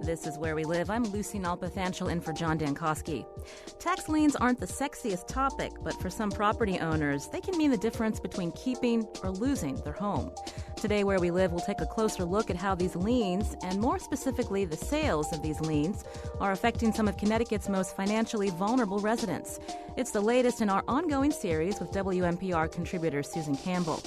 This is Where We Live. I'm Lucy Nalpathanchel in for John Dankosky. Tax liens aren't the sexiest topic, but for some property owners, they can mean the difference between keeping or losing their home. Today, Where We Live, we'll take a closer look at how these liens, and more specifically the sales of these liens, are affecting some of Connecticut's most financially vulnerable residents. It's the latest in our ongoing series with WNPR contributor Susan Campbell.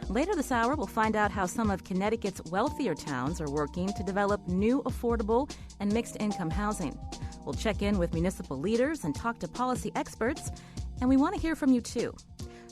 Later this hour, we'll find out how some of Connecticut's wealthier towns are working to develop new, affordable, and mixed-income housing. We'll check in with municipal leaders and talk to policy experts, and we want to hear from you, too.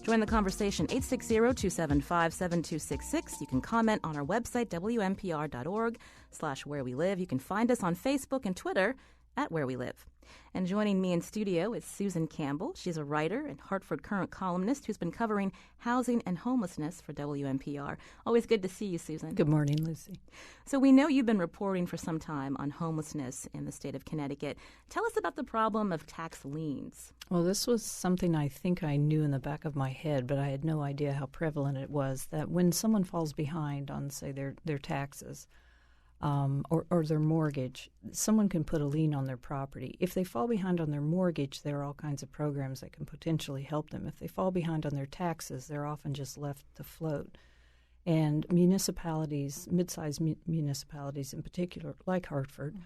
Join the conversation, 860-275-7266. You can comment on our website, WNPR.org/Where We Live. You can find us on Facebook and Twitter at Where We Live. And joining me in studio is Susan Campbell. She's a writer and Hartford Current columnist who's been covering housing and homelessness for WNPR. Always good to see you, Susan. Good morning, Lucy. So we know you've been reporting for some time on homelessness in the state of Connecticut. Tell us about the problem of tax liens. Well, this was something I think I knew in the back of my head, but I had no idea how prevalent it was, that when someone falls behind on, say, their taxes, or their mortgage, someone can put a lien on their property. If they fall behind on their mortgage, there are all kinds of programs that can potentially help them. If they fall behind on their taxes, they're often just left to float. And municipalities, mid-sized municipalities in particular, like Hartford,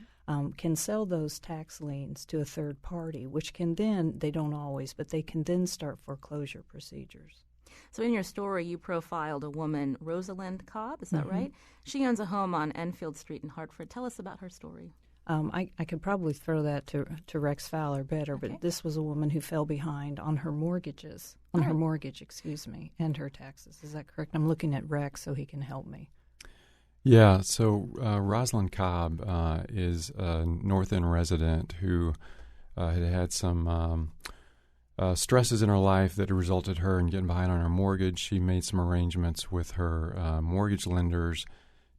can sell those tax liens to a third party, which can then, they don't always, but they can then start foreclosure procedures. So in your story, you profiled a woman, Rosalind Cobb, is that right? She owns a home on Enfield Street in Hartford. Tell us about her story. I could probably throw that to Rex Fowler better, Okay. but this was a woman who fell behind on her mortgages, and her taxes. Is that correct? I'm looking at Rex so he can help me. Yeah, so Rosalind Cobb is a North End resident who had some stresses in her life that resulted her in getting behind on her mortgage. She made some arrangements with her mortgage lenders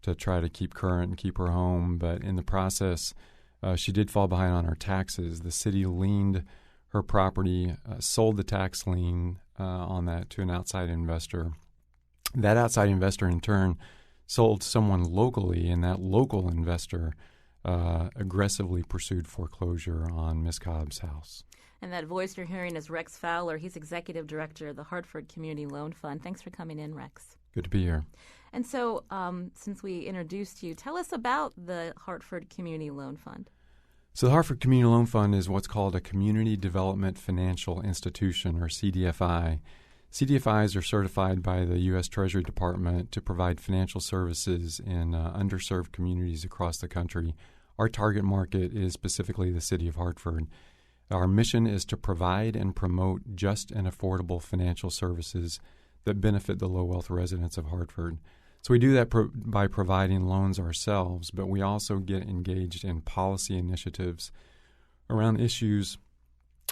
to try to keep current and keep her home, but in the process, she did fall behind on her taxes. The city liened her property, sold the tax lien on that to an outside investor. That outside investor, in turn, sold someone locally, and that local investor aggressively pursued foreclosure on Miss Cobb's house. And that voice you're hearing is Rex Fowler. He's executive director of the Hartford Community Loan Fund. Thanks for coming in, Rex. Good to be here. And so since we introduced you, tell us about the Hartford Community Loan Fund. So the Hartford Community Loan Fund is what's called a Community Development Financial Institution, or CDFI. CDFIs are certified by the U.S. Treasury Department to provide financial services in underserved communities across the country. Our target market is specifically the city of Hartford. Our mission is to provide and promote just and affordable financial services that benefit the low-wealth residents of Hartford. So we do that by providing loans ourselves, but we also get engaged in policy initiatives around issues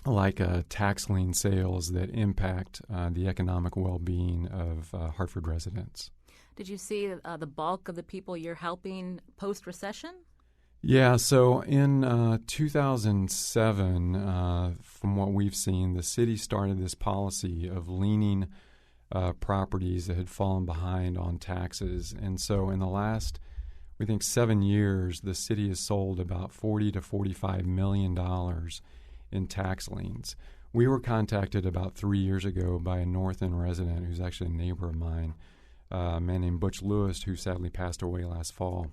like tax lien sales that impact the economic well-being of Hartford residents. Did you see the bulk of the people you're helping post-recession? Yeah, so in 2007, from what we've seen, the city started this policy of liening properties that had fallen behind on taxes. And so in the last, we think, 7 years, the city has sold about $40 to $45 million in tax liens. We were contacted about 3 years ago by a North End resident who's actually a neighbor of mine, a man named Butch Lewis, who sadly passed away last fall.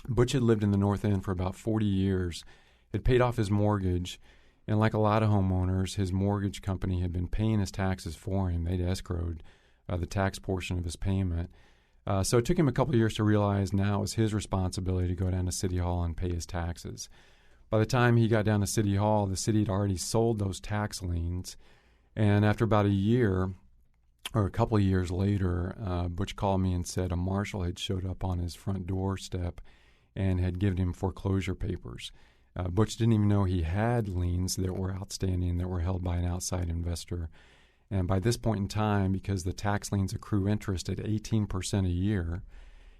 Butch had lived in the North End for about 40 years, had paid off his mortgage, and like a lot of homeowners, his mortgage company had been paying his taxes for him. They'd escrowed the tax portion of his payment. So it took him a couple of years to realize now it was his responsibility to go down to City Hall and pay his taxes. By the time he got down to City Hall, the city had already sold those tax liens, and after about a year, or a couple of years later, Butch called me and said a marshal had showed up on his front doorstep and had given him foreclosure papers. Butch didn't even know he had liens that were outstanding that were held by an outside investor. And by this point in time, because the tax liens accrue interest at 18% a year,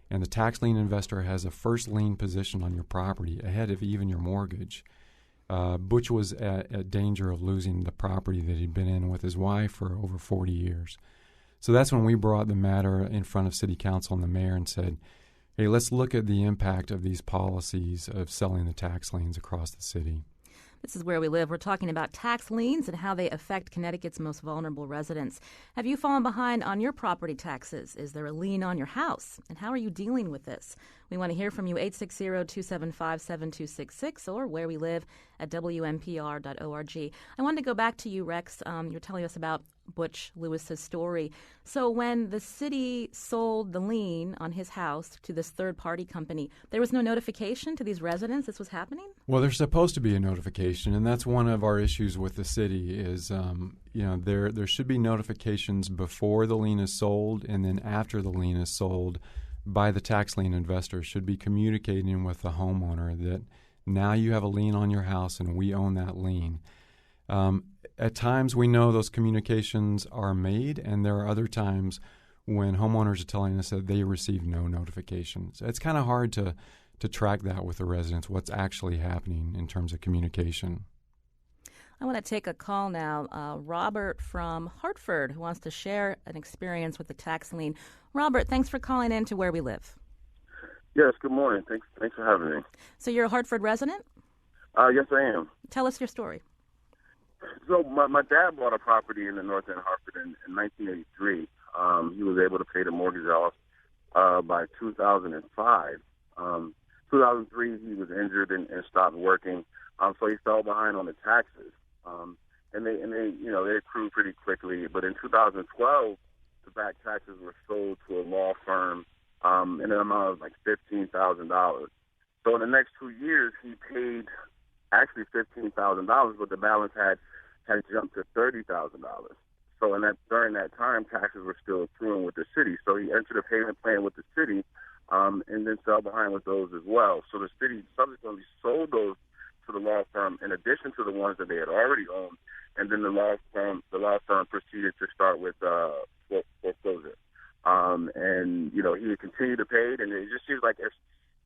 and the tax lien investor has a first lien position on your property ahead of even your mortgage, Butch was at danger of losing the property that he'd been in with his wife for over 40 years. So that's when we brought the matter in front of City Council and the mayor and said, hey, let's look at the impact of these policies of selling the tax liens across the city. This is Where We Live. We're talking about tax liens and how they affect Connecticut's most vulnerable residents. Have you fallen behind on your property taxes? Is there a lien on your house? And how are you dealing with this? We want to hear from you, 860-275-7266 or Where We Live at WNPR.org. I wanted to go back to you, Rex. You're telling us about Butch Lewis's story. So when the city sold the lien on his house to this third-party company, there was no notification to these residents this was happening? Well, there's supposed to be a notification, and that's one of our issues with the city is, there should be notifications before the lien is sold, and then after the lien is sold by the tax lien investor should be communicating with the homeowner that now you have a lien on your house and we own that lien. At times we know those communications are made, and there are other times when homeowners are telling us that they receive no notifications. It's kind of hard to track that with the residents, what's actually happening in terms of communication. I want to take a call now. Robert from Hartford, who wants to share an experience with the tax lien. Robert, thanks for calling in to Where We Live. Yes, good morning. Thanks for having me. So you're a Hartford resident? Yes, I am. Tell us your story. So my dad bought a property in the north end of Hartford in 1983. He was able to pay the mortgage off by 2005. 2003, he was injured and stopped working, so he fell behind on the taxes. And they accrued pretty quickly. But in 2012, the back taxes were sold to a law firm in an amount of like $15,000. So in the next 2 years, he paid actually $15,000, but the balance had jumped to $30,000. So during that time, taxes were still accruing with the city. So he entered a payment plan with the city, and then fell behind with those as well. So the city subsequently sold those to the law firm in addition to the ones that they had already owned, and then the law firm proceeded to start with foreclosure. And he had continued to pay it, and it just seems like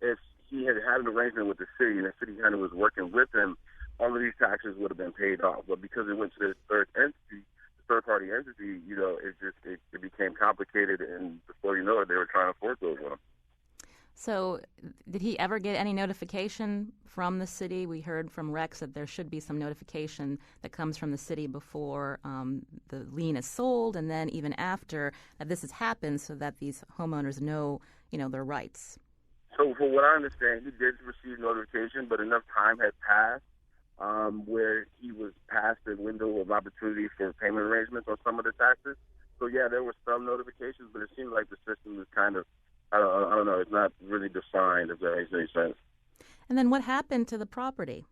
if he had an arrangement with the city and the city kind of was working with him, all of these taxes would have been paid off. But because it went to this third-party entity, it became complicated, and before you know it, they were trying to foreclose on him. So did he ever get any notification from the city? We heard from Rex that there should be some notification that comes from the city before the lien is sold, and then even after that this has happened, so that these homeowners know, their rights. So for what I understand, he did receive notification, but enough time had passed where he was past the window of opportunity for payment arrangements on some of the taxes. So, yeah, there were some notifications, but it seems like the system is kind of, I don't know, it's not really defined, if that makes any sense. And then what happened to the property?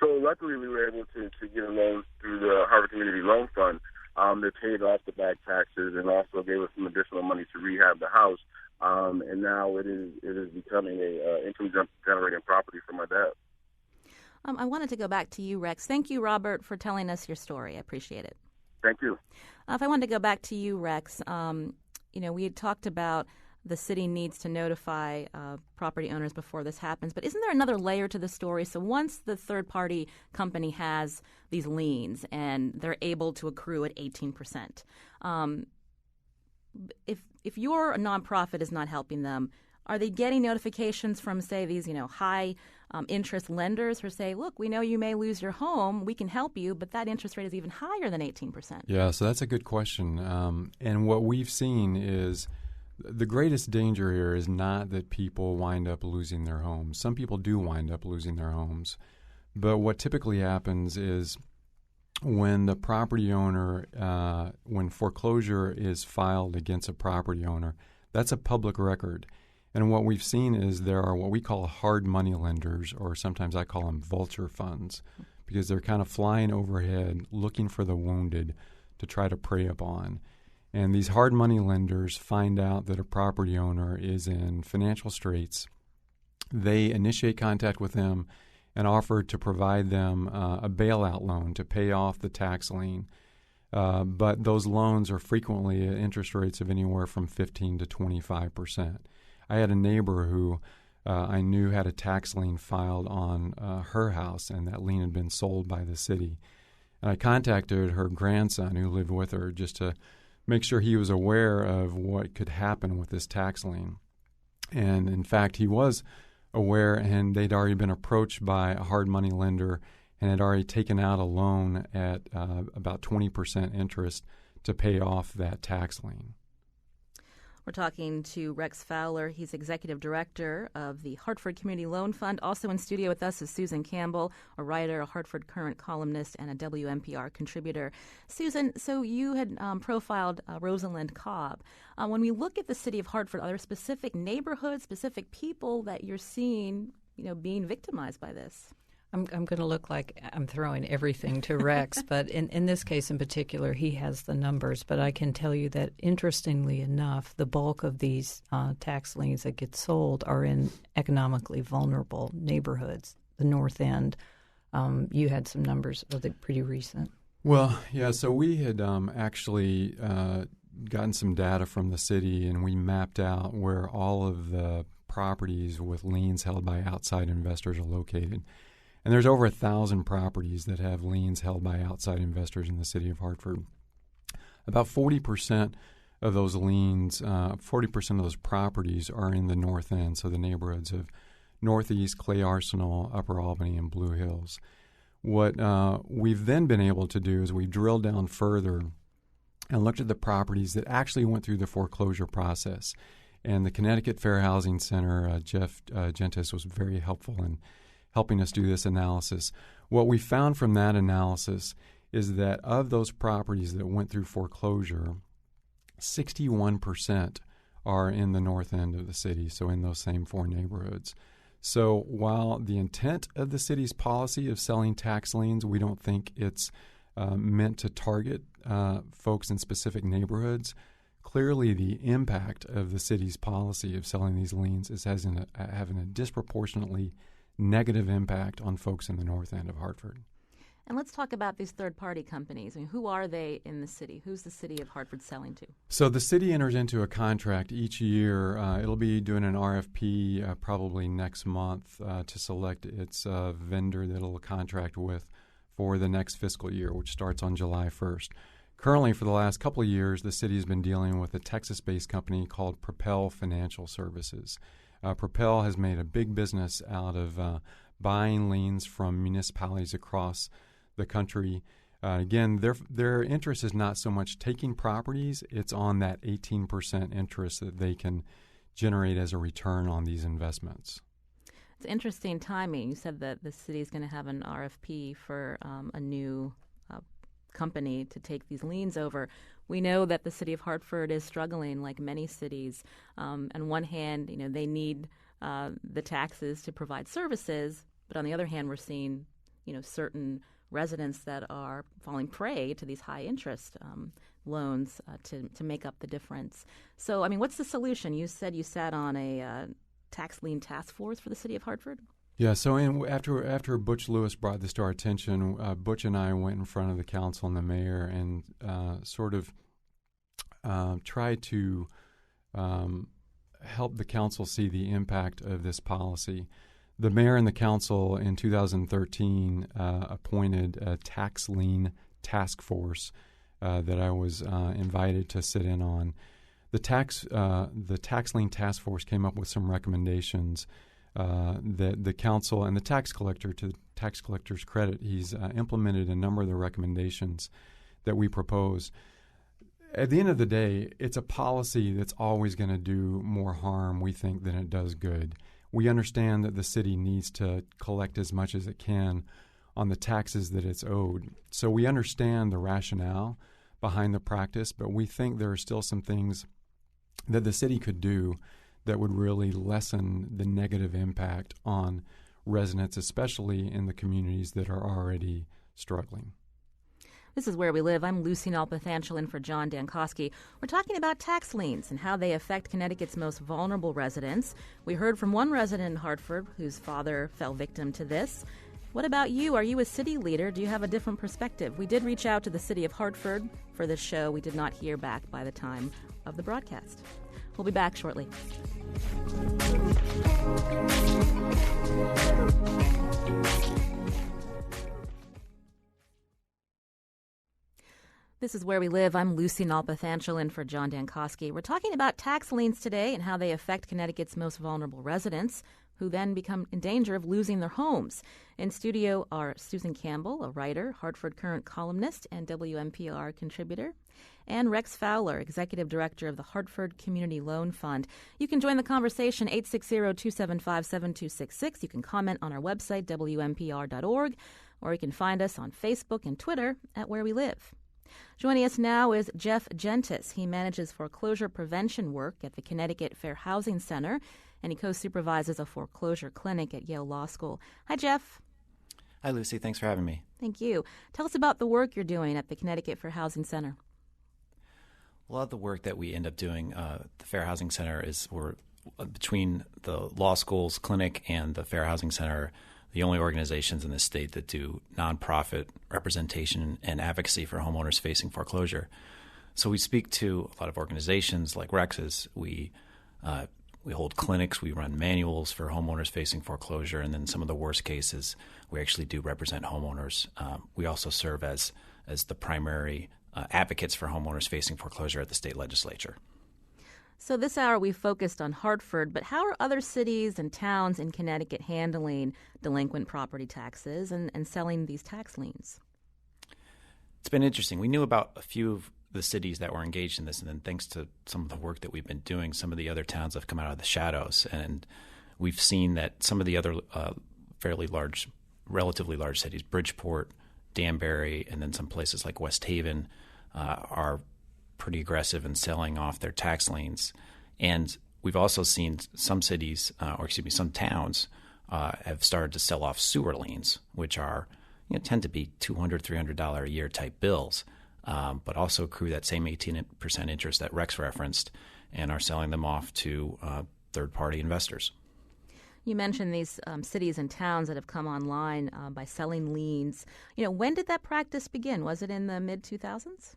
So luckily we were able to get a loan through the Harvard Community Loan Fund. They paid off the back taxes and also gave us some additional money to rehab the house. And now it is becoming a income generating property for my dad. I wanted to go back to you, Rex. Thank you, Robert, for telling us your story. I appreciate it. Thank you. If I wanted to go back to you, Rex, we had talked about the city needs to notify property owners before this happens. But isn't there another layer to the story? So once the third-party company has these liens and they're able to accrue at 18%, if your nonprofit is not helping them, are they getting notifications from, say, these high interest lenders who say, look, we know you may lose your home, we can help you, but that interest rate is even higher than 18%? Yeah, so that's a good question. And what we've seen is the greatest danger here is not that people wind up losing their homes. Some people do wind up losing their homes. But what typically happens is when the property owner, when foreclosure is filed against a property owner, that's a public record. And what we've seen is there are what we call hard money lenders, or sometimes I call them vulture funds, because they're kind of flying overhead looking for the wounded to try to prey upon. And these hard money lenders find out that a property owner is in financial straits. They initiate contact with them and offer to provide them a bailout loan to pay off the tax lien. But those loans are frequently at interest rates of anywhere from 15 to 25%. I had a neighbor who I knew had a tax lien filed on her house, and that lien had been sold by the city. And I contacted her grandson who lived with her just to make sure he was aware of what could happen with this tax lien. And in fact, he was aware, and they'd already been approached by a hard money lender and had already taken out a loan at about 20% interest to pay off that tax lien. We're talking to Rex Fowler. He's executive director of the Hartford Community Loan Fund. Also in studio with us is Susan Campbell, a writer, a Hartford Current columnist, and a WNPR contributor. Susan, so you had profiled Rosalind Cobb. When we look at the city of Hartford, are there specific neighborhoods, specific people that you're seeing, being victimized by this? I'm going to look like I'm throwing everything to Rex, but in this case in particular, he has the numbers. But I can tell you that, interestingly enough, the bulk of these tax liens that get sold are in economically vulnerable neighborhoods, the North End. You had some numbers. Are they pretty recent? Well, yeah, so we had actually gotten some data from the city, and we mapped out where all of the properties with liens held by outside investors are located. And there's over 1,000 properties that have liens held by outside investors in the city of Hartford. About 40% of those liens, 40% of those properties are in the North End, so the neighborhoods of Northeast, Clay Arsenal, Upper Albany, and Blue Hills. What we've then been able to do is we drilled down further and looked at the properties that actually went through the foreclosure process. And the Connecticut Fair Housing Center, Jeff Gentis, was very helpful in helping us do this analysis. What we found from that analysis is that of those properties that went through foreclosure, 61% are in the North End of the city, so in those same four neighborhoods. So while the intent of the city's policy of selling tax liens, we don't think it's meant to target folks in specific neighborhoods, clearly the impact of the city's policy of selling these liens is having a disproportionately negative impact on folks in the North End of Hartford. And let's talk about these third-party companies. I mean, who are they in the city? Who's the city of Hartford selling to? So the city enters into a contract each year. It'll be doing an RFP probably next month to select its vendor that it'll contract with for the next fiscal year, which starts on July 1st. Currently, for the last couple of years, the city has been dealing with a Texas-based company called Propel Financial Services. Propel has made a big business out of buying liens from municipalities across the country. Again, their interest is not so much taking properties, it's on that 18% interest that they can generate as a return on these investments. It's interesting timing. You said that the city is going to have an RFP for a new company to take these liens over. We know that the city of Hartford is struggling like many cities. On one hand, they need the taxes to provide services, but on the other hand, we're seeing, certain residents that are falling prey to these high interest loans to make up the difference. So, what's the solution? You said you sat on a tax lien task force for the city of Hartford? Yeah, so after Butch Lewis brought this to our attention, Butch and I went in front of the council and the mayor and tried to help the council see the impact of this policy. The mayor and the council in 2013 appointed a tax lien task force that I was invited to sit in on. The tax lien task force came up with some recommendations that the council and the tax collector, to the tax collector's credit, he's implemented a number of the recommendations that we propose. At the end of the day, it's a policy that's always going to do more harm, we think, than it does good. We understand that the city needs to collect as much as it can on the taxes that it's owed. So we understand the rationale behind the practice, but we think there are still some things that the city could do that would really lessen the negative impact on residents, especially in the communities that are already struggling. This is Where We Live. I'm Lucy Nalpathanchel in for John Dankosky. We're talking about tax liens and how they affect Connecticut's most vulnerable residents. We heard from one resident in Hartford whose father fell victim to this. What about you? Are you a city leader? Do you have a different perspective? We did reach out to the city of Hartford for this show. We did not hear back by the time of the broadcast. We'll be back shortly. This is Where We Live. I'm Lucy Nalpathanchel in for John Dankosky. We're talking about tax liens today and how they affect Connecticut's most vulnerable residents, who then become in danger of losing their homes. In studio are Susan Campbell, a writer, Hartford Current columnist, and WNPR contributor, and Rex Fowler, executive director of the Hartford Community Loan Fund. You can join the conversation, 860-275-7266. You can comment on our website, WNPR.org, or you can find us on Facebook and Twitter at Where We Live. Joining us now is Jeff Gentis. He manages foreclosure prevention work at the Connecticut Fair Housing Center, and he co-supervises a foreclosure clinic at Yale Law School. Hi, Jeff. Hi, Lucy. Thanks for having me. Thank you. Tell us about the work you're doing at the Connecticut Fair Housing Center. A lot of the work that we end up doing at the Fair Housing Center is we're between the law school's clinic and the Fair Housing Center, the only organizations in the state that do nonprofit representation and advocacy for homeowners facing foreclosure. So we speak to a lot of organizations like Rex's. We hold clinics, we run manuals for homeowners facing foreclosure, and then some of the worst cases, we actually do represent homeowners. We also serve as the primary advocates for homeowners facing foreclosure at the state legislature. So this hour we focused on Hartford, but how are other cities and towns in Connecticut handling delinquent property taxes and selling these tax liens? It's been interesting. We knew about a few of the cities that were engaged in this, and then thanks to some of the work that we've been doing, some of the other towns have come out of the shadows, and we've seen that some of the other relatively large cities, Bridgeport, Danbury, and then some places like West Haven are pretty aggressive in selling off their tax liens. And we've also seen some cities, some towns have started to sell off sewer liens, which are tend to be $200, $300 a year type bills, but also accrue that same 18% interest that Rex referenced, and are selling them off to third-party investors. You mentioned these cities and towns that have come online by selling liens. When did that practice begin? Was it in the mid-2000s?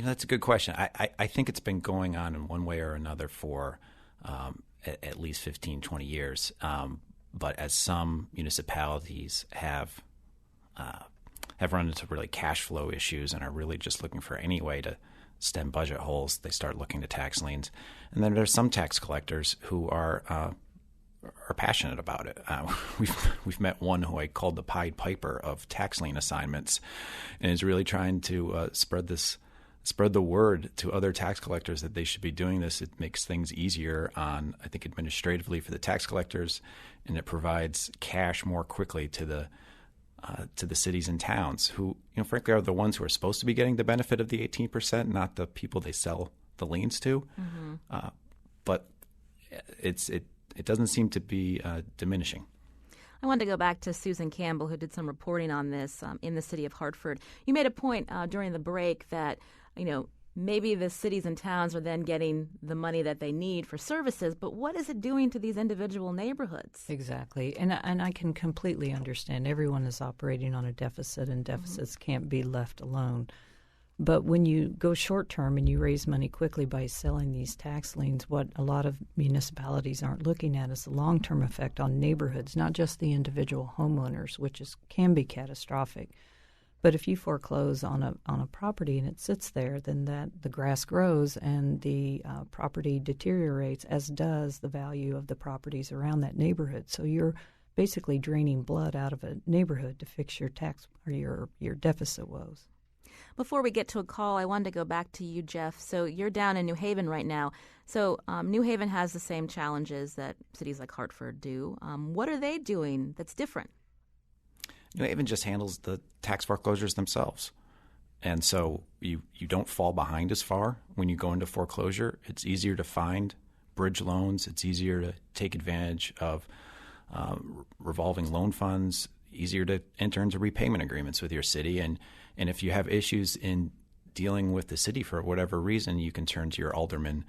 That's a good question. I think it's been going on in one way or another for at least 15, 20 years. But as some municipalities have run into really cash flow issues and are really just looking for any way to stem budget holes, they start looking to tax liens. And then there's some tax collectors who are passionate about it. We've met one who I called the Pied Piper of tax lien assignments, and is really trying to spread the word to other tax collectors that they should be doing this. It makes things easier administratively for the tax collectors, and it provides cash more quickly to the cities and towns who, frankly, are the ones who are supposed to be getting the benefit of the 18%, not the people they sell the liens to. Mm-hmm. But it doesn't seem to be diminishing. I wanted to go back to Susan Campbell, who did some reporting on this in the city of Hartford. You made a point during the break that, maybe the cities and towns are then getting the money that they need for services, but what is it doing to these individual neighborhoods? Exactly. And I can completely understand. Everyone is operating on a deficit, and deficits can't be left alone. But when you go short term and you raise money quickly by selling these tax liens, what a lot of municipalities aren't looking at is the long-term effect on neighborhoods, not just the individual homeowners, which can be catastrophic. But if you foreclose on a property and it sits there, then the grass grows and the property deteriorates, as does the value of the properties around that neighborhood. So you're basically draining blood out of a neighborhood to fix your tax or your deficit woes. Before we get to a call, I wanted to go back to you, Jeff. So you're down in New Haven right now. So New Haven has the same challenges that cities like Hartford do. What are they doing that's different? New Haven just handles the tax foreclosures themselves. And so you don't fall behind as far when you go into foreclosure. It's easier to find bridge loans. It's easier to take advantage of revolving loan funds, easier to enter into repayment agreements with your city. And if you have issues in dealing with the city for whatever reason, you can turn to your alderman,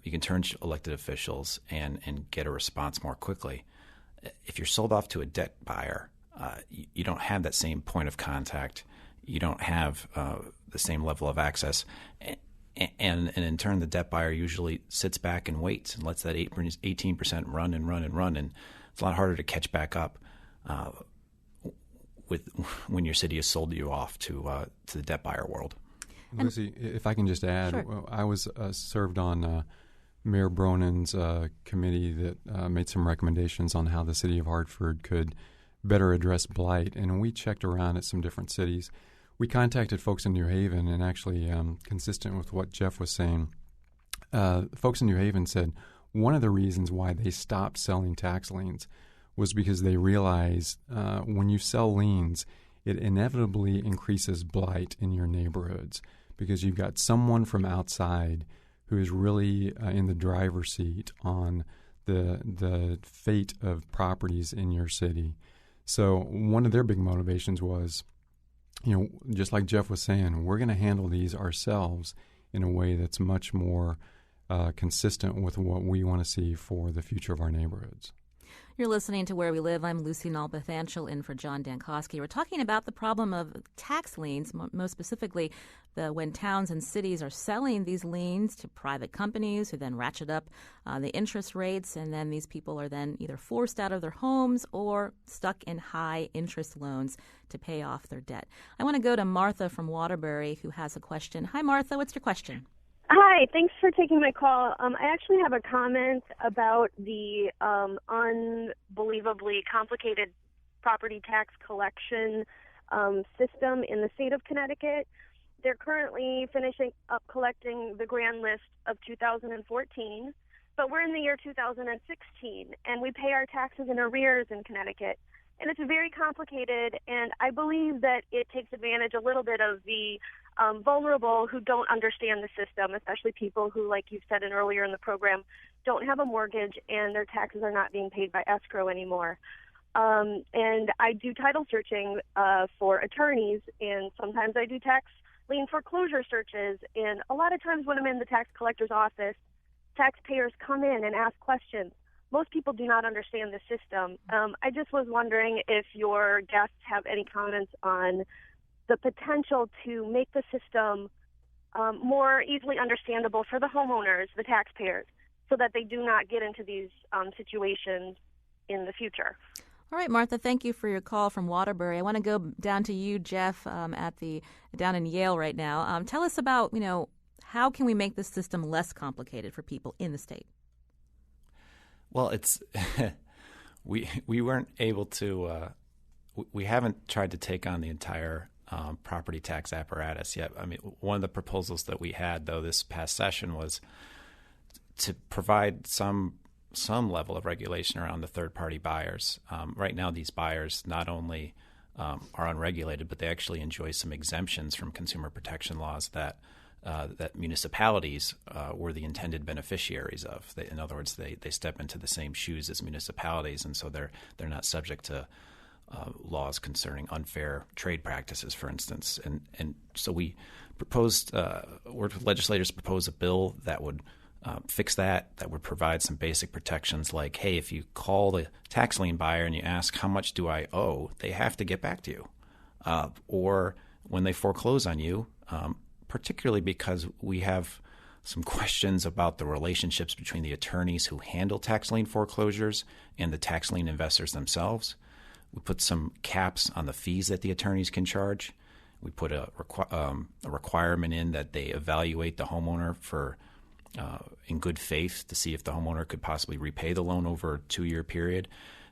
you can turn to elected officials and get a response more quickly. If you're sold off to a debt buyer, you don't have that same point of contact. You don't have the same level of access. And in turn, the debt buyer usually sits back and waits and lets that 18% run. And it's a lot harder to catch back up. when your city has sold you off to the debt buyer world. Lucy, if I can just add, sure. I was served on Mayor Bronin's committee that made some recommendations on how the city of Hartford could better address blight, and we checked around at some different cities. We contacted folks in New Haven, and actually, consistent with what Jeff was saying, folks in New Haven said one of the reasons why they stopped selling tax liens was because they realized when you sell liens, it inevitably increases blight in your neighborhoods because you've got someone from outside who is really in the driver's seat on the fate of properties in your city. So one of their big motivations was, just like Jeff was saying, we're going to handle these ourselves in a way that's much more consistent with what we want to see for the future of our neighborhoods. You're listening to Where We Live. I'm Lucy Nalpathanchel in for John Dankosky. We're talking about the problem of tax liens, most specifically when towns and cities are selling these liens to private companies who then ratchet up the interest rates, and then these people are then either forced out of their homes or stuck in high interest loans to pay off their debt. I want to go to Martha from Waterbury who has a question. Hi, Martha. What's your question? Hi, thanks for taking my call. I actually have a comment about the unbelievably complicated property tax collection system in the state of Connecticut. They're currently finishing up collecting the grand list of 2014, but we're in the year 2016, and we pay our taxes in arrears in Connecticut. And it's very complicated, and I believe that it takes advantage a little bit of the vulnerable who don't understand the system, especially people who, like you said earlier in the program, don't have a mortgage and their taxes are not being paid by escrow anymore. And I do title searching for attorneys, and sometimes I do tax lien foreclosure searches. And a lot of times when I'm in the tax collector's office, taxpayers come in and ask questions. Most people do not understand the system. I just was wondering if your guests have any comments on the potential to make the system more easily understandable for the homeowners, the taxpayers, so that they do not get into these situations in the future. All right, Martha, thank you for your call from Waterbury. I want to go down to you, Jeff, down in Yale right now. Tell us about, how can we make the system less complicated for people in the state? Well, it's we weren't able to. We haven't tried to take on the entire property tax apparatus yet. I mean, one of the proposals that we had, though, this past session was to provide some level of regulation around the third-party buyers. Right now, these buyers not only are unregulated, but they actually enjoy some exemptions from consumer protection laws that municipalities were the intended beneficiaries of. In other words, they step into the same shoes as municipalities, and so they're not subject to laws concerning unfair trade practices, for instance. And so we proposed, worked with legislators to propose a bill that would fix that would provide some basic protections like, hey, if you call the tax lien buyer and you ask, how much do I owe, they have to get back to you. Or when they foreclose on you, particularly because we have some questions about the relationships between the attorneys who handle tax lien foreclosures and the tax lien investors themselves. We put some caps on the fees that the attorneys can charge. We put a requirement in that they evaluate the homeowner in good faith to see if the homeowner could possibly repay the loan over a 2-year period.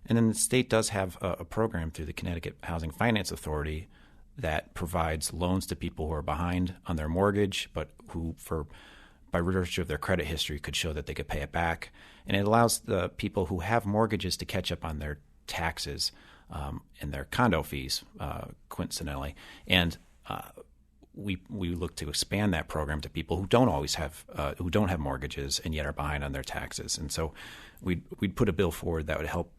And then the state does have a program through the Connecticut Housing Finance Authority that provides loans to people who are behind on their mortgage, but who, by virtue of their credit history, could show that they could pay it back. And it allows the people who have mortgages to catch up on their taxes and their condo fees, coincidentally. And we look to expand that program to people who don't have mortgages and yet are behind on their taxes. And so we'd put a bill forward that would help,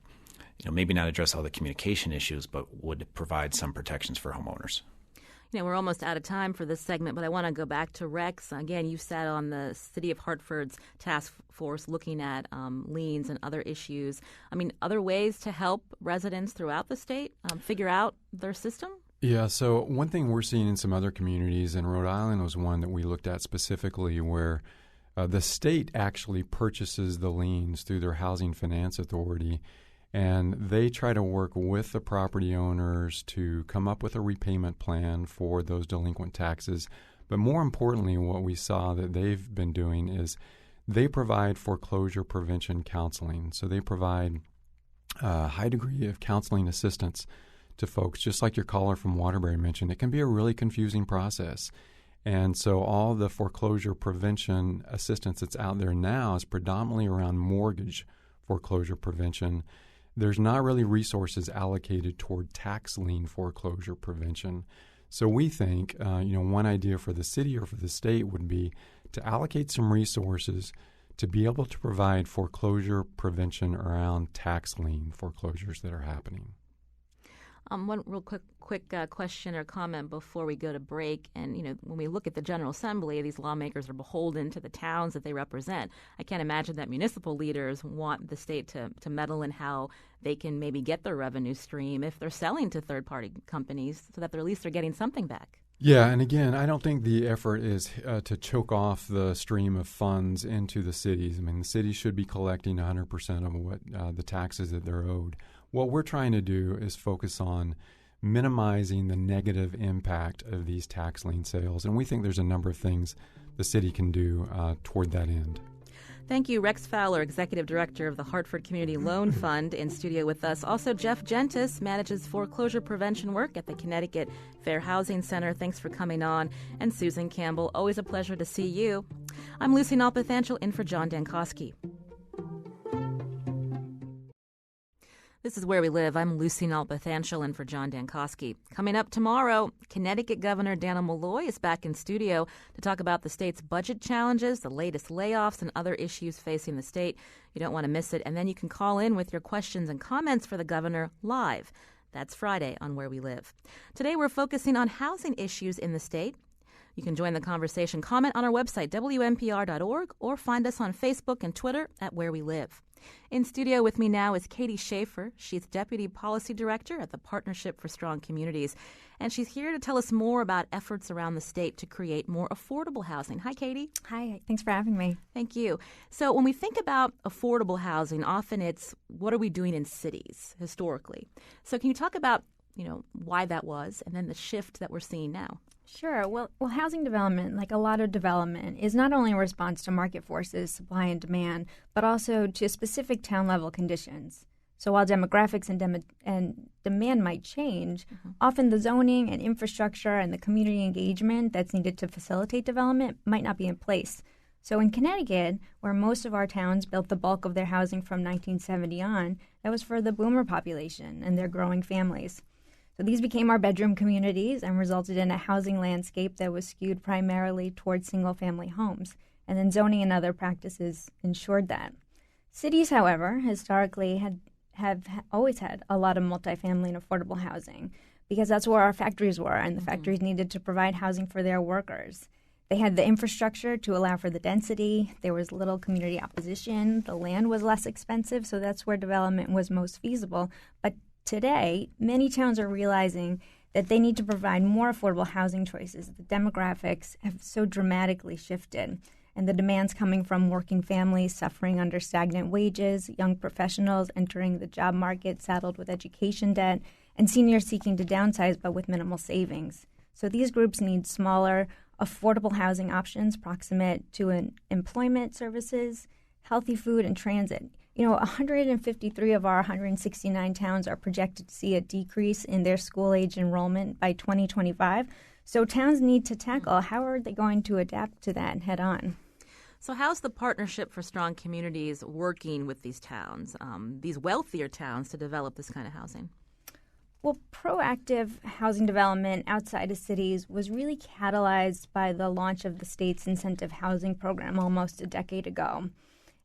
maybe not address all the communication issues, but would provide some protections for homeowners. We're almost out of time for this segment, but I want to go back to Rex. Again, you sat on the City of Hartford's task force looking at liens and other issues. I mean, other ways to help residents throughout the state figure out their system? Yeah, so one thing we're seeing in some other communities, and Rhode Island was one that we looked at specifically, where the state actually purchases the liens through their Housing Finance Authority, And they try to work with the property owners to come up with a repayment plan for those delinquent taxes. But more importantly, what we saw that they've been doing is they provide foreclosure prevention counseling. So they provide a high degree of counseling assistance to folks, just like your caller from Waterbury mentioned. It can be a really confusing process. And so all the foreclosure prevention assistance that's out there now is predominantly around mortgage foreclosure prevention. There's not really resources allocated toward tax lien foreclosure prevention. So we think, one idea for the city or for the state would be to allocate some resources to be able to provide foreclosure prevention around tax lien foreclosures that are happening. One real quick question or comment before we go to break. And, when we look at the General Assembly, these lawmakers are beholden to the towns that they represent. I can't imagine that municipal leaders want the state to meddle in how they can maybe get their revenue stream if they're selling to third-party companies so that at least they're getting something back. Yeah, and again, I don't think the effort is to choke off the stream of funds into the cities. I mean, the cities should be collecting 100% of what the taxes that they're owed. What we're trying to do is focus on minimizing the negative impact of these tax lien sales, and we think there's a number of things the city can do toward that end. Thank you, Rex Fowler, Executive Director of the Hartford Community Loan Fund, in studio with us. Also, Jeff Gentis manages foreclosure prevention work at the Connecticut Fair Housing Center. Thanks for coming on. And Susan Campbell, always a pleasure to see you. I'm Lucy Nalpathanchel, in for John Dankosky. This is Where We Live. I'm Lucy Nalpathanchel, in for John Dankosky. Coming up tomorrow, Connecticut Governor Dannel Malloy is back in studio to talk about the state's budget challenges, the latest layoffs, and other issues facing the state. You don't want to miss it. And then you can call in with your questions and comments for the governor live. That's Friday on Where We Live. Today we're focusing on housing issues in the state. You can join the conversation. Comment on our website, WNPR.org, or find us on Facebook and Twitter at Where We Live. In studio with me now is Katie Schaefer. She's Deputy Policy Director at the Partnership for Strong Communities, and she's here to tell us more about efforts around the state to create more affordable housing. Hi, Katie. Hi, thanks for having me. Thank you. So when we think about affordable housing, often it's what are we doing in cities historically? So can you talk about, why that was and then the shift that we're seeing now? Sure. Well, housing development, like a lot of development, is not only a response to market forces, supply and demand, but also to specific town-level conditions. So while demographics and demand might change, often the zoning and infrastructure and the community engagement that's needed to facilitate development might not be in place. So in Connecticut, where most of our towns built the bulk of their housing from 1970 on, that was for the boomer population and their growing families. So these became our bedroom communities and resulted in a housing landscape that was skewed primarily towards single-family homes. And then zoning and other practices ensured that. Cities, however, historically have always had a lot of multifamily and affordable housing because that's where our factories were, and the factories needed to provide housing for their workers. They had the infrastructure to allow for the density. There was little community opposition. The land was less expensive, so that's where development was most feasible. But today, many towns are realizing that they need to provide more affordable housing choices. The demographics have so dramatically shifted, and the demands coming from working families suffering under stagnant wages, young professionals entering the job market saddled with education debt, and seniors seeking to downsize but with minimal savings. So these groups need smaller, affordable housing options proximate to employment services, healthy food, and transit. 153 of our 169 towns are projected to see a decrease in their school-age enrollment by 2025. So towns need to tackle how are they going to adapt to that head-on. So how's the Partnership for Strong Communities working with these towns, these wealthier towns, to develop this kind of housing? Well, proactive housing development outside of cities was really catalyzed by the launch of the state's incentive housing program almost a decade ago.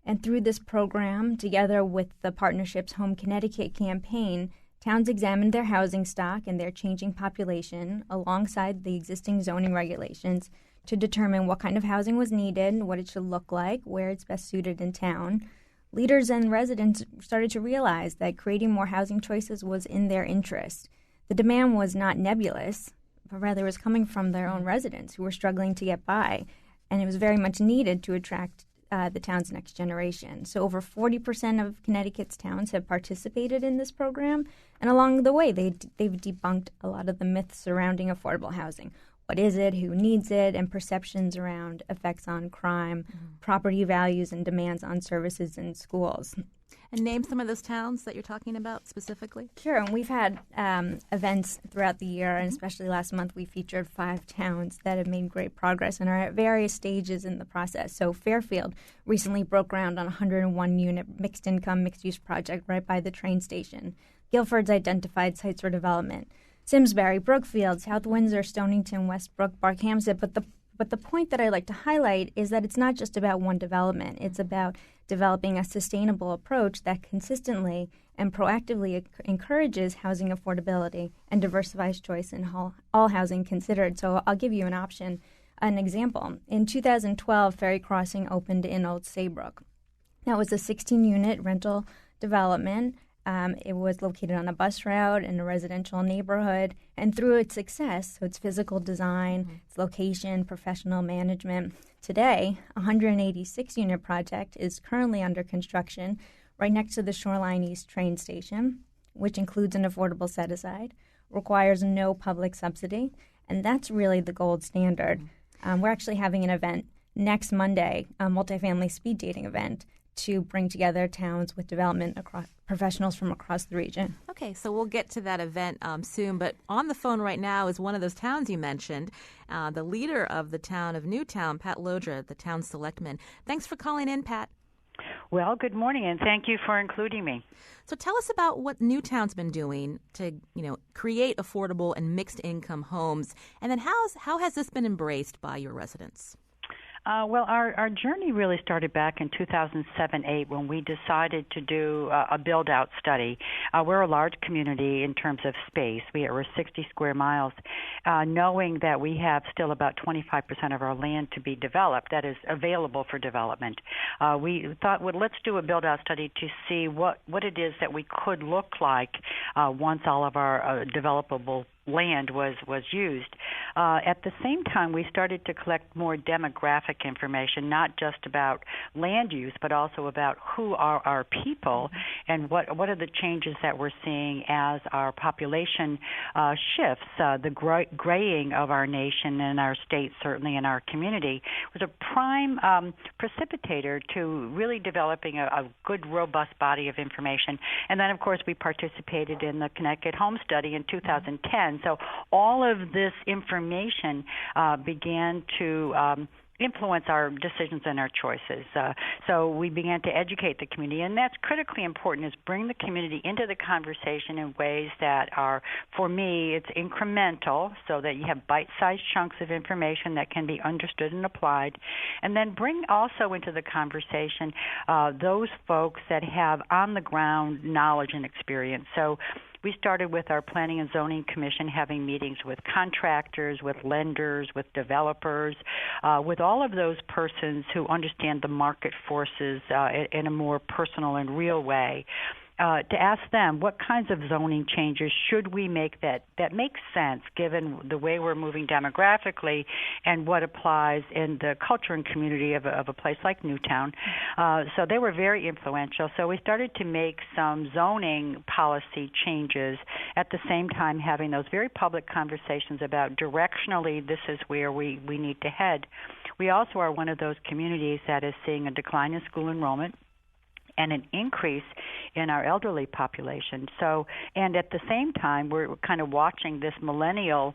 And through this program, together with the Partnership's Home Connecticut campaign, towns examined their housing stock and their changing population alongside the existing zoning regulations to determine what kind of housing was needed, what it should look like, where it's best suited in town. Leaders and residents started to realize that creating more housing choices was in their interest. The demand was not nebulous, but rather was coming from their own residents who were struggling to get by, and it was very much needed to attract the town's next generation. So over 40% of Connecticut's towns have participated in this program, and along the way, they've debunked a lot of the myths surrounding affordable housing. What is it, who needs it, and perceptions around effects on crime, property values, and demands on services in schools. And name some of those towns that you're talking about specifically. Sure, and we've had events throughout the year, and especially last month we featured 5 towns that have made great progress and are at various stages in the process. So Fairfield recently broke ground on a 101-unit mixed-income, mixed-use project right by the train station. Guilford's identified sites for development. Simsbury, Brookfield, South Windsor, Stonington, Westbrook, Barkhamsted. But the point that I like to highlight is that it's not just about one development. It's about developing a sustainable approach that consistently and proactively encourages housing affordability and diversifies choice in all housing considered. So I'll give you an example. In 2012, Ferry Crossing opened in Old Saybrook. That was a 16-unit rental development. It was located on a bus route in a residential neighborhood, and through its success, so its physical design, its location, professional management, today, a 186-unit project is currently under construction right next to the Shoreline East train station, which includes an affordable set-aside, requires no public subsidy, and that's really the gold standard. We're actually having an event next Monday, a multifamily speed dating event, to bring together towns with development professionals from across the region. Okay, so we'll get to that event soon, but on the phone right now is one of those towns you mentioned, the leader of the town of Newtown, Pat Lodra, the town selectman. Thanks for calling in, Pat. Well, good morning, and thank you for including me. So tell us about what Newtown's been doing to, create affordable and mixed-income homes, and then how has this been embraced by your residents? Well, our journey really started back in 2007-8 when we decided to do a build-out study. We're a large community in terms of space. We're 60 square miles, knowing that we have still about 25% of our land to be developed that is available for development. We thought, well, let's do a build-out study to see what it is that we could look like once all of our developable land was used. At the same time, we started to collect more demographic information, not just about land use, but also about who are our people and what are the changes that we're seeing as our population shifts. The graying of our nation and our state, certainly in our community, was a prime precipitator to really developing a good, robust body of information. And then, of course, we participated in the Connecticut Home Study in 2010. So all of this information began to influence our decisions and our choices. So we began to educate the community, and that's critically important, is bring the community into the conversation in ways that are, for me, it's incremental, so that you have bite-sized chunks of information that can be understood and applied, and then bring also into the conversation those folks that have on-the-ground knowledge and experience. So we started with our Planning and Zoning Commission having meetings with contractors, with lenders, with developers, with all of those persons who understand the market forces in a more personal and real way. To ask them what kinds of zoning changes should we make that makes sense given the way we're moving demographically and what applies in the culture and community of a place like Newtown. So they were very influential. So we started to make some zoning policy changes at the same time having those very public conversations about directionally this is where we need to head. We also are one of those communities that is seeing a decline in school enrollment and an increase in our elderly population. So, and at the same time, we're kind of watching this millennial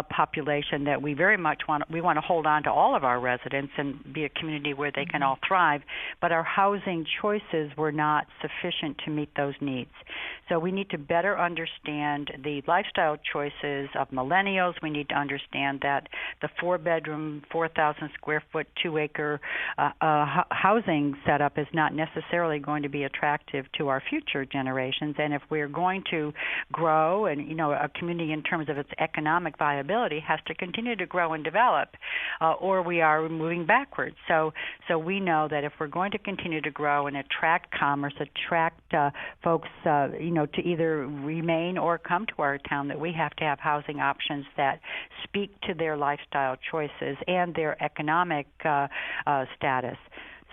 population that we very much want to hold on to all of our residents and be a community where they can all thrive, but our housing choices were not sufficient to meet those needs. So we need to better understand the lifestyle choices of millennials. We need to understand that the 4-bedroom, 4,000 square foot, 2-acre housing setup is not necessarily going to be attractive to our future generations. And if we're going to grow, and a community in terms of its economic viability has to continue to grow and develop, or we are moving backwards. So we know that if we're going to continue to grow and attract commerce, attract folks, to either remain or come to our town, that we have to have housing options that speak to their lifestyle choices and their economic status.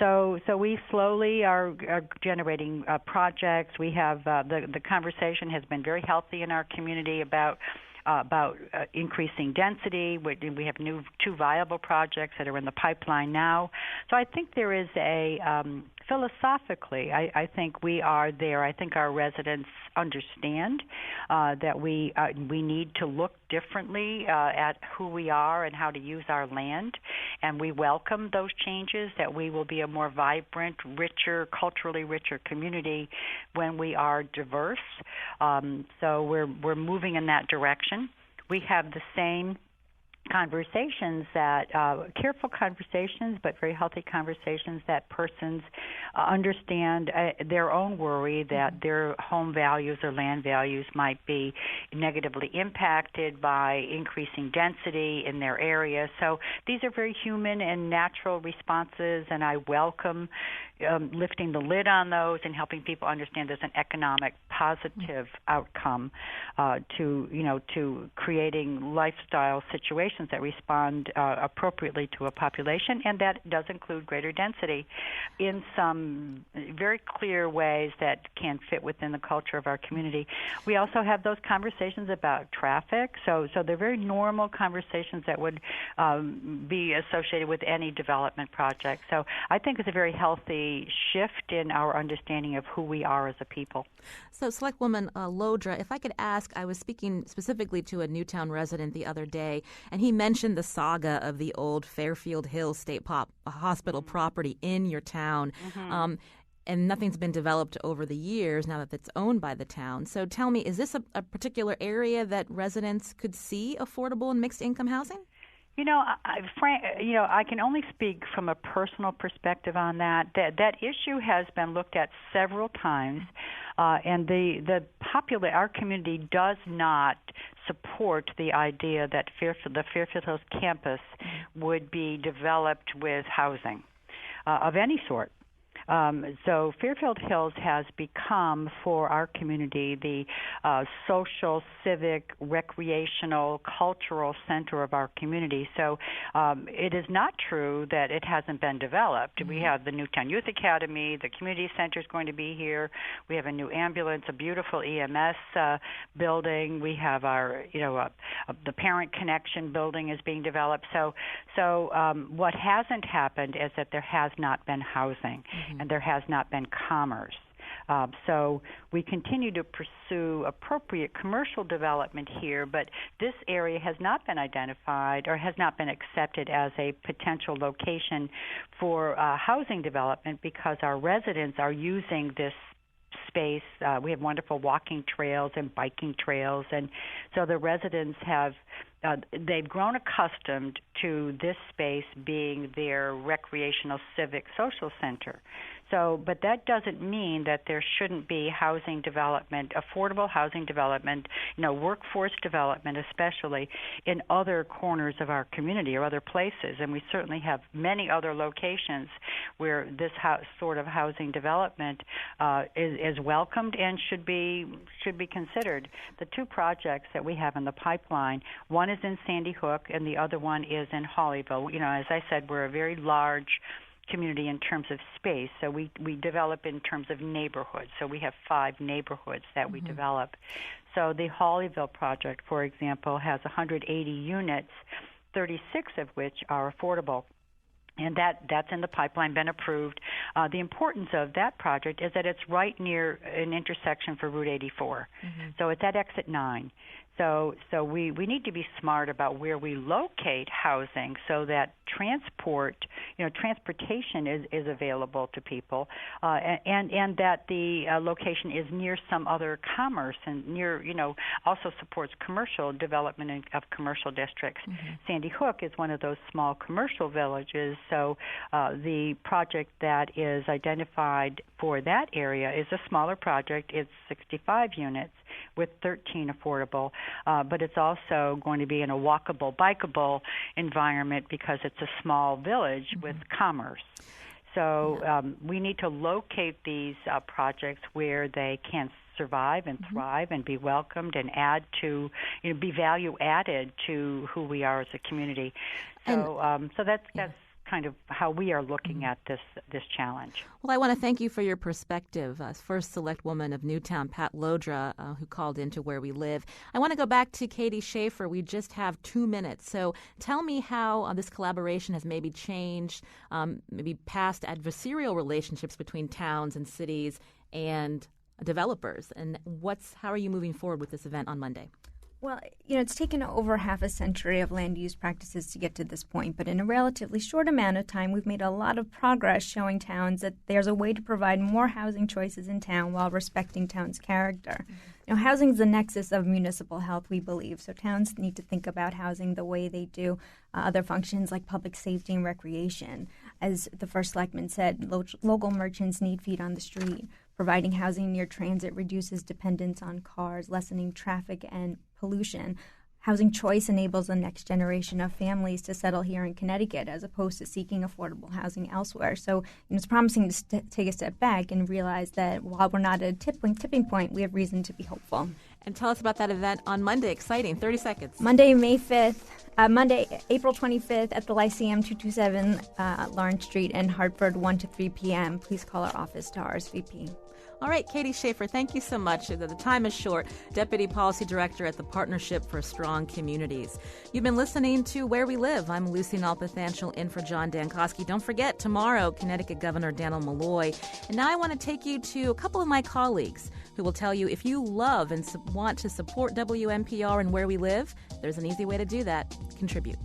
So we slowly are generating projects. We have the conversation has been very healthy in our community about increasing density. We have two viable projects that are in the pipeline now. So I think there is philosophically, I think we are there. I think our residents understand that we need to look differently at who we are and how to use our land, and we welcome those changes, that we will be a more vibrant, richer, culturally richer community when we are diverse. So we're moving in that direction. We have the same conversations careful conversations, but very healthy conversations, that persons understand their own worry that their home values or land values might be negatively impacted by increasing density in their area. So these are very human and natural responses, and I welcome lifting the lid on those and helping people understand there's an economic positive outcome to creating lifestyle situations that respond appropriately to a population, and that does include greater density in some very clear ways that can fit within the culture of our community. We also have those conversations about traffic, so they're very normal conversations that would be associated with any development project. So I think it's a very healthy shift in our understanding of who we are as a people. So, Selectwoman Lodra, if I could ask, I was speaking specifically to a Newtown resident the other day, and he mentioned the saga of the old Fairfield Hills State Hospital property in your town. Mm-hmm. And nothing's been developed over the years now that it's owned by the town. So tell me, is this a particular area that residents could see affordable and mixed income housing? I can only speak from a personal perspective on that. That issue has been looked at several times, and our community does not support the idea that the Fairfield Hills campus would be developed with housing of any sort. So Fairfield Hills has become, for our community, the social, civic, recreational, cultural center of our community. So it is not true that it hasn't been developed. Mm-hmm. We have the Newtown Youth Academy. The community center is going to be here. We have a new ambulance, a beautiful EMS building. We have our, the Parent Connection building is being developed. So what hasn't happened is that there has not been housing. Mm-hmm. And there has not been commerce. So we continue to pursue appropriate commercial development here, but this area has not been identified or has not been accepted as a potential location for housing development because our residents are using this space. We have wonderful walking trails and biking trails, and so the residents have they've grown accustomed to this space being their recreational, civic, social center. So, but that doesn't mean that there shouldn't be housing development, affordable housing development, workforce development, especially in other corners of our community or other places. And we certainly have many other locations where this sort of housing development is welcomed and should be considered. The two projects that we have in the pipeline, one is in Sandy Hook and the other one is in Hawleyville. As I said, we're a very large community in terms of space, so we develop in terms of neighborhoods. So we have 5 neighborhoods that we develop. So the Hawleyville project, for example, has 180 units, 36 of which are affordable. And that's in the pipeline, been approved. The importance of that project is that it's right near an intersection for Route 84. Mm-hmm. So it's at Exit 9. So we need to be smart about where we locate housing so that transportation is available to people, and that the location is near some other commerce and near, also supports commercial development of commercial districts. Mm-hmm. Sandy Hook is one of those small commercial villages, so the project that is identified for that area is a smaller project. It's 65 units with 13 affordable, but it's also going to be in a walkable, bikeable environment because it's a small village with commerce. So we need to locate these projects where they can survive and thrive and be welcomed and add to, be value added to who we are as a community. So so that's kind of how we are looking at this challenge. Well, I want to thank you for your perspective. First Select Woman of Newtown, Pat Lodra, who called into Where We Live. I want to go back to Katie Schaefer. We just have 2 minutes. So tell me how this collaboration has maybe changed, maybe past adversarial relationships between towns and cities and developers. And how are you moving forward with this event on Monday? Well, it's taken over half a century of land use practices to get to this point, but in a relatively short amount of time, we've made a lot of progress showing towns that there's a way to provide more housing choices in town while respecting town's character. Housing is the nexus of municipal health, we believe, so towns need to think about housing the way they do other functions like public safety and recreation. As the First Selectman said, local merchants need feet on the street. Providing housing near transit reduces dependence on cars, lessening traffic and pollution. Housing choice enables the next generation of families to settle here in Connecticut as opposed to seeking affordable housing elsewhere. So it's promising to take a step back and realize that while we're not at a tipping point, we have reason to be hopeful. And tell us about that event on Monday. Exciting. 30 seconds. Monday, April 25th at the Lyceum, 227 Lawrence Street in Hartford, 1 to 3 p.m. Please call our office to RSVP. All right, Katie Schaefer, thank you so much. The time is short. Deputy Policy Director at the Partnership for Strong Communities. You've been listening to Where We Live. I'm Lucy Nalpathanchel in for John Dankosky. Don't forget, tomorrow, Connecticut Governor Daniel Malloy. And now I want to take you to a couple of my colleagues who will tell you if you love and want to support WNPR and Where We Live, there's an easy way to do that. Contribute.